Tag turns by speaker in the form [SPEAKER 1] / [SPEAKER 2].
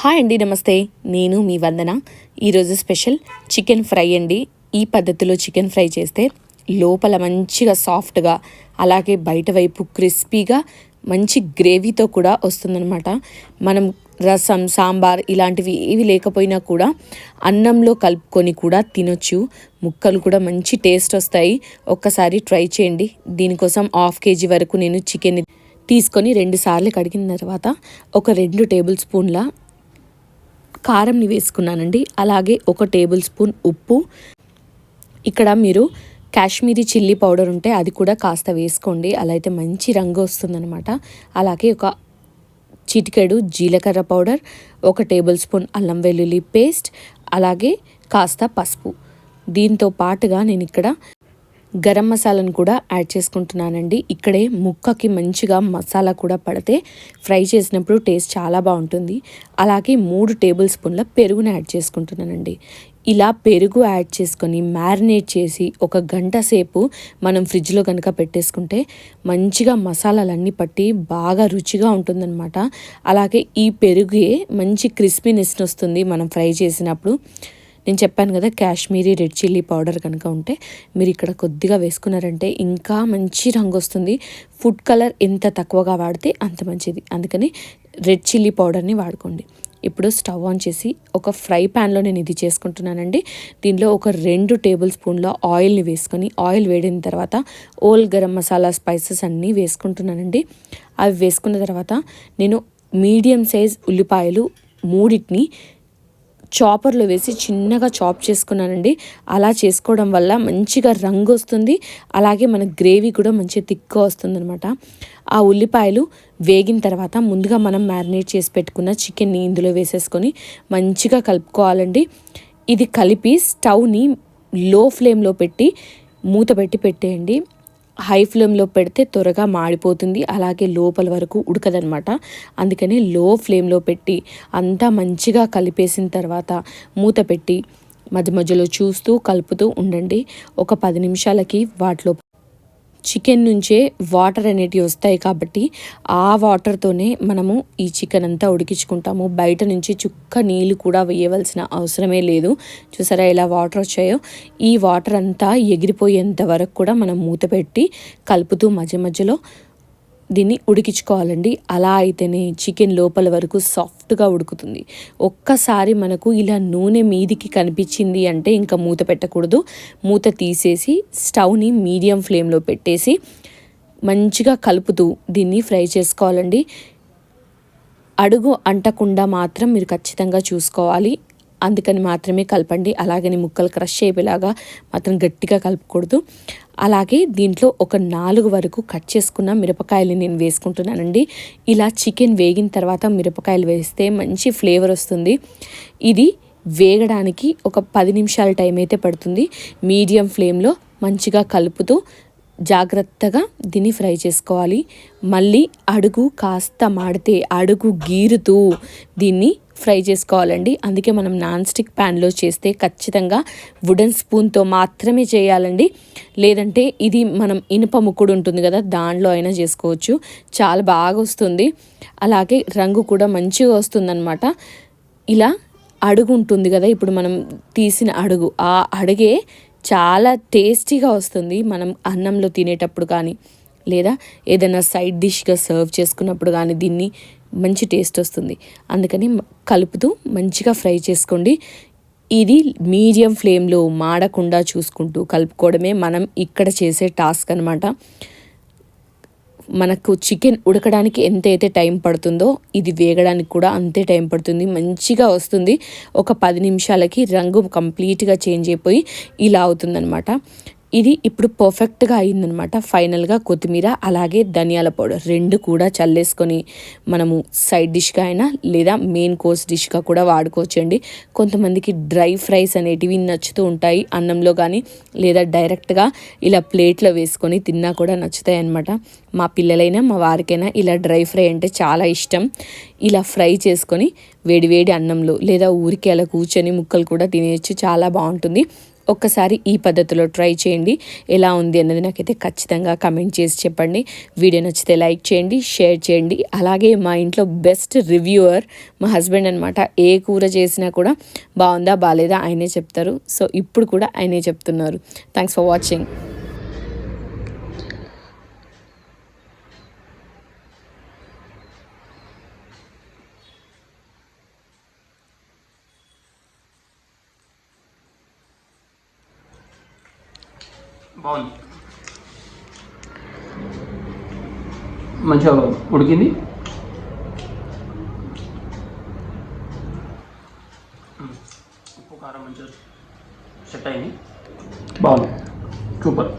[SPEAKER 1] Hi అండి, నమస్తే. నేను మీ వందన. ఈరోజు స్పెషల్ చికెన్ ఫ్రై అండి. ఈ పద్ధతిలో చికెన్ ఫ్రై చేస్తే లోపల మంచిగా సాఫ్ట్గా, అలాగే బయట వైపు క్రిస్పీగా మంచి గ్రేవీతో కూడా వస్తుందన్నమాట. మనం రసం, సాంబార్ ఇలాంటివి ఏవి లేకపోయినా కూడా అన్నంలో కలుపుకొని కూడా తినొచ్చు. ముక్కలు కూడా మంచి టేస్ట్ వస్తాయి. ఒక్కసారి ట్రై చేయండి. దీనికోసం 1/2 kg వరకు నేను చికెన్ తీసుకొని 2 సార్లు కడిగిన తర్వాత ఒక 2 టేబుల్ స్పూన్ల కారంని వేసుకున్నానండి. అలాగే 1 టేబుల్ స్పూన్ ఉప్పు. ఇక్కడ మీరు కాశ్మీరీ చిల్లీ పౌడర్ ఉంటే అది కూడా కాస్త వేసుకోండి, అలా అయితే మంచి రంగు వస్తుందన్నమాట. అలాగే ఒక చిటికెడు జీలకర్ర పౌడర్, 1 టేబుల్ స్పూన్ అల్లం వెల్లుల్లి పేస్ట్, అలాగే కాస్త పసుపు. దీంతో పాటుగా నేను ఇక్కడ గరం మసాలాను కూడా యాడ్ చేసుకుంటున్నానండి. ఇక్కడే ముక్కకి మంచిగా మసాలా కూడా పడితే ఫ్రై చేసినప్పుడు టేస్ట్ చాలా బాగుంటుంది. అలాగే 3 టేబుల్ స్పూన్ల పెరుగుని యాడ్ చేసుకుంటున్నానండి. ఇలా పెరుగు యాడ్ చేసుకొని మ్యారినేట్ చేసి 1 గంట సేపు మనం ఫ్రిడ్జ్లో కనుక పెట్టేసుకుంటే మంచిగా మసాలాలన్నీ పట్టి బాగా రుచిగా ఉంటుందన్నమాట. అలాగే ఈ పెరుగే మంచి క్రిస్పీనెస్ వస్తుంది మనం ఫ్రై చేసినప్పుడు. నేను చెప్పాను కదా, కాశ్మీరీ రెడ్ చిల్లీ పౌడర్ కనుక ఉంటే మీరు ఇక్కడ కొద్దిగా వేసుకున్నారంటే ఇంకా మంచి రంగు వస్తుంది. ఫుడ్ కలర్ ఎంత తక్కువగా వాడితే అంత మంచిది, అందుకని రెడ్ చిల్లీ పౌడర్ని వాడుకోండి. ఇప్పుడు స్టవ్ ఆన్ చేసి ఒక ఫ్రై ప్యాన్లో నేను ఇది చేసుకుంటున్నానండి. దీనిలో ఒక 2 టేబుల్ స్పూన్ల ఆయిల్ని వేసుకొని, ఆయిల్ వేడిన తర్వాత ఓల్ గరం మసాలా స్పైసెస్ అన్నీ వేసుకుంటున్నానండి. అవి వేసుకున్న తర్వాత నేను మీడియం సైజ్ ఉల్లిపాయలు 3ని చాపర్లో వేసి చిన్నగా చాప్ చేసుకున్నానండి. అలా చేసుకోవడం వల్ల మంచిగా రంగు వస్తుంది, అలాగే మన గ్రేవీ కూడా మంచిగా థిక్గా వస్తుందన్నమాట. ఆ ఉల్లిపాయలు వేగిన తర్వాత ముందుగా మనం మ్యారినేట్ చేసి పెట్టుకున్న చికెన్ని ఇందులో వేసేసుకొని మంచిగా కలుపుకోవాలండి. ఇది కలిపి స్టవ్ని లో ఫ్లేమ్లో పెట్టి మూత పెట్టి పెట్టేయండి. హై ఫ్లేమ్లో పెడితే త్వరగా మాడిపోతుంది, అలాగే లోపల వరకు ఉడకదనమాట. అందుకని లో ఫ్లేమ్లో పెట్టి అంతా మంచిగా కలిపేసిన తర్వాత మూత పెట్టి మధ్య మధ్యలో చూస్తూ కలుపుతూ ఉండండి. ఒక 10 నిమిషాలకి వాటిలో చికెన్ నుంచే వాటర్ అనేటివి వస్తాయి కాబట్టి ఆ వాటర్తోనే మనము ఈ చికెన్ అంతా ఉడికించుకుంటాము. బయట నుంచి చుక్క నీళ్ళు కూడా వేయవలసిన అవసరమే లేదు. చూసారా ఎలా వాటర్ వచ్చాయో? ఈ వాటర్ అంతా ఎగిరిపోయేంత వరకు కూడా మనం మూత పెట్టి కలుపుతూ మధ్య మధ్యలో దీన్ని ఉడికించుకోవాలండి. అలా అయితేనే చికెన్ లోపల వరకు సాఫ్ట్గా ఉడుకుతుంది. ఒక్కసారి మనకు ఇలా నూనె మీదికి కనిపించింది అంటే ఇంకా మూత పెట్టకూడదు. మూత తీసేసి స్టవ్ని మీడియం ఫ్లేమ్లో పెట్టేసి మంచిగా కలుపుతూ దీన్ని ఫ్రై చేసుకోవాలండి. అడుగు అంటకుండా మాత్రం మీరు ఖచ్చితంగా చూసుకోవాలి. అందుకని మాత్రమే కలపండి. అలాగని ముక్కలు క్రష్ అయిపోయేలాగా మాత్రం గట్టిగా కలుపుకూడదు. అలాగే దీంట్లో ఒక 4 వరకు కట్ చేసుకున్న మిరపకాయలు నేను వేసుకుంటున్నానండి. ఇలా చికెన్ వేగిన తర్వాత మిరపకాయలు వేస్తే మంచి ఫ్లేవర్ వస్తుంది. ఇది వేగడానికి ఒక 10 నిమిషాల టైం అయితే పడుతుంది. మీడియం ఫ్లేమ్లో మంచిగా కలుపుతూ జాగ్రత్తగా దీన్ని ఫ్రై చేసుకోవాలి. మళ్ళీ అడుగు కాస్త మాడితే అడుగు గీరుతూ దీన్ని ఫ్రై చేసుకోవాలండి. అందుకే మనం నాన్ స్టిక్ ప్యాన్లో చేస్తే ఖచ్చితంగా వుడెన్ స్పూన్తో మాత్రమే చేయాలండి. లేదంటే ఇది మనం ఇనుప ముక్కుడు ఉంటుంది కదా, దానిలో అయినా చేసుకోవచ్చు, చాలా బాగా వస్తుంది. అలాగే రంగు కూడా మంచిగా వస్తుందన్నమాట. ఇలా అడుగు ఉంటుంది కదా, ఇప్పుడు మనం తీసిన అడుగు, ఆ అడుగే చాలా టేస్టీగా వస్తుంది. మనం అన్నంలో తినేటప్పుడు కానీ లేదా ఏదైనా సైడ్ డిష్గా సర్వ్ చేసుకున్నప్పుడు కానీ దీన్ని మంచి టేస్ట్ వస్తుంది. అందుకని కలుపుతూ మంచిగా ఫ్రై చేసుకోండి. ఇది మీడియం ఫ్లేమ్లో మాడకుండా చూసుకుంటూ కలుపుకోవడమే మనం ఇక్కడ చేసే టాస్క్ అనమాట. మనకు చికెన్ ఉడకడానికి ఎంతైతే టైం పడుతుందో ఇది వేగడానికి కూడా అంతే టైం పడుతుంది. మంచిగా వస్తుంది. ఒక 10 నిమిషాలకి రంగు కంప్లీట్గా చేంజ్ అయిపోయి ఇలా అవుతుందన్నమాట. ఇది ఇప్పుడు పర్ఫెక్ట్గా అయిందనమాట. ఫైనల్గా కొత్తిమీర అలాగే ధనియాల పౌడర్ 2 కూడా చల్లేసుకొని మనము సైడ్ డిష్గా అయినా లేదా మెయిన్ కోర్స్ డిష్గా కూడా వాడుకోవచ్చండి. కొంతమందికి డ్రై ఫ్రైస్ అనేటివి నచ్చుతూ ఉంటాయి అన్నంలో కానీ, లేదా డైరెక్ట్గా ఇలా ప్లేట్లో వేసుకొని తిన్నా కూడా నచ్చుతాయి అన్నమాట. మా పిల్లలైనా మా వారికైనా ఇలా డ్రై ఫ్రై అంటే చాలా ఇష్టం. ఇలా ఫ్రై చేసుకొని వేడివేడి అన్నంలో లేదా ఊరికి అలా కూర్చొని ముక్కలు కూడా తినేయచ్చు, చాలా బాగుంటుంది. ఒక్కసారి ఈ పద్ధతిలో ట్రై చేయండి. ఎలా ఉంది అన్నది నాకైతే ఖచ్చితంగా కమెంట్ చేసి చెప్పండి. వీడియో నచ్చితే లైక్ చేయండి, షేర్ చేయండి. అలాగే మా ఇంట్లో బెస్ట్ రివ్యూవర్ మా హస్బెండ్ అనమాట. ఏ కూర చేసినా కూడా బాగుందా బాగాలేదా ఆయనే చెప్తారు. సో ఇప్పుడు కూడా ఆయనే చెప్తున్నారు. Thanks for watching.
[SPEAKER 2] బాగుంది, మంచిగా ఉడికింది. ఉప్పు కారం మంచిగా సెట్ అయింది, బాగుంది, సూపర్.